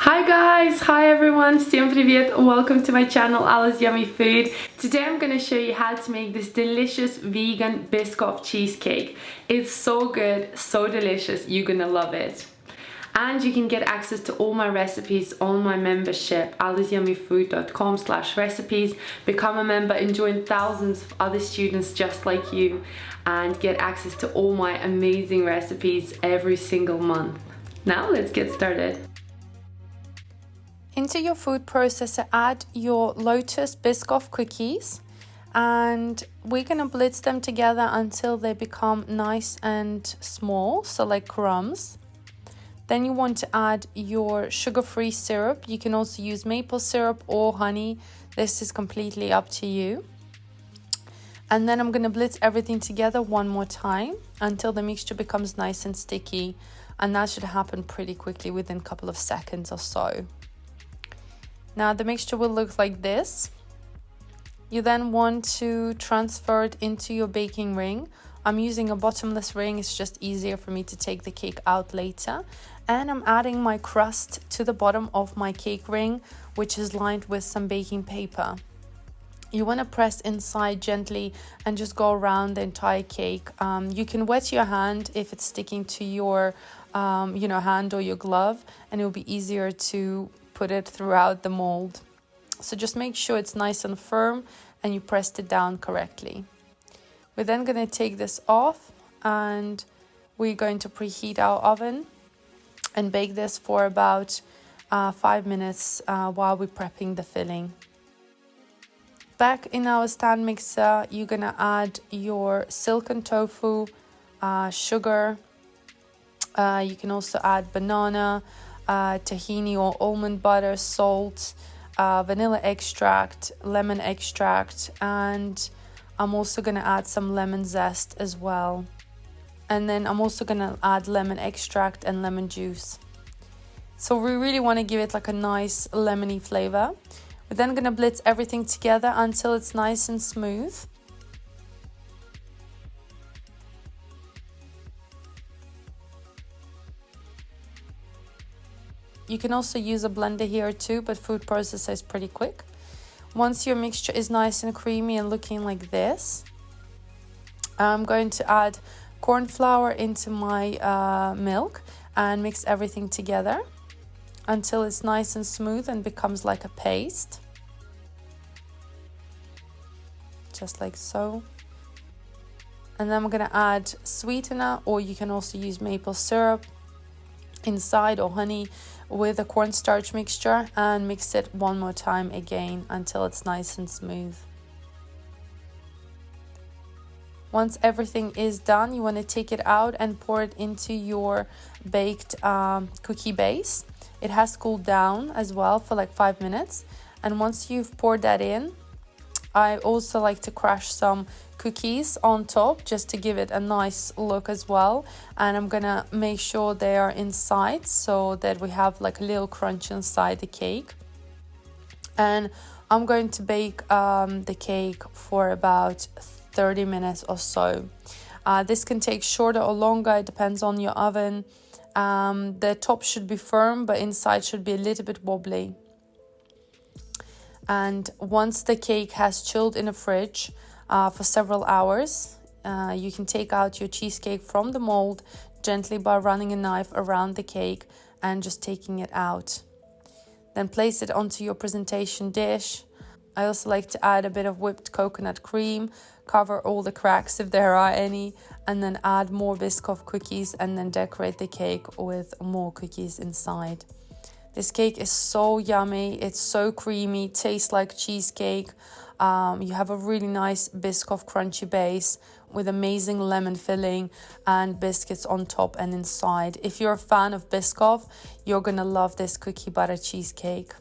Hi guys, hi everyone, всем привет, welcome to my channel AllasYummyFood. Today I'm going to show you how to make this delicious vegan Biscoff cheesecake. It's so good, so delicious, you're gonna love it. And you can get access to all my recipes on my membership, AllasYummyFood.com/recipes. Become a member and join thousands of other students just like you and get access to all my amazing recipes every single month. Now let's get started. Into your food processor, add your Lotus Biscoff cookies, and we're gonna blitz them together until they become nice and small, so like crumbs. Then you want to add your sugar-free syrup. You can also use maple syrup or honey. This is completely up to you. And then I'm gonna blitz everything together one more time until the mixture becomes nice and sticky, and that should happen pretty quickly within a couple of seconds or so. Now the mixture will look like this. You then want to transfer it into your baking ring. I'm using a bottomless ring, it's just easier for me to take the cake out later. And I'm adding my crust to the bottom of my cake ring, which is lined with some baking paper. You want to press inside gently and just go around the entire cake. You can wet your hand if it's sticking to your hand or your glove, and it will be easier to put it throughout the mold. So just make sure it's nice and firm and you pressed it down correctly. We're then going to take this off and we're going to preheat our oven and bake this for about 5 minutes while we're prepping the filling. Back in our stand mixer, you're going to add your Silken tofu, sugar. You can also add banana, tahini or almond butter, salt, vanilla extract, lemon extract, and I'm also going to add some lemon zest as well. And then I'm also going to add lemon extract and lemon juice. So we really want to give it like a nice lemony flavor. We're then going to blitz everything together until it's nice and smooth. You can also use a blender here too, but food processor is pretty quick. Once your mixture is nice and creamy and looking like this, I'm going to add corn flour into my milk and mix everything together until it's nice and smooth and becomes like a paste. Just like so. And then I'm going to add sweetener, or you can also use maple syrup inside or honey with a cornstarch mixture, and mix it one more time again until it's nice and smooth. Once everything is done, you want to take it out and pour it into your baked cookie base. It has cooled down as well for like 5 minutes, and once you've poured that in, I also like to crush some cookies on top just to give it a nice look as well. And I'm gonna make sure they are inside so that we have like a little crunch inside the cake. And I'm going to bake the cake for about 30 minutes or so. This can take shorter or longer, it depends on your oven. The top should be firm, but inside should be a little bit wobbly. And once the cake has chilled in the fridge for several hours, you can take out your cheesecake from the mold gently by running a knife around the cake and just taking it out. Then place it onto your presentation dish. I also like to add a bit of whipped coconut cream, cover all the cracks if there are any, and then add more Biscoff cookies and then decorate the cake with more cookies inside. This cake is so yummy, it's so creamy, tastes like cheesecake. You have a really nice Biscoff crunchy base with amazing lemon filling and biscuits on top and inside. If you're a fan of Biscoff, you're gonna love this cookie butter cheesecake.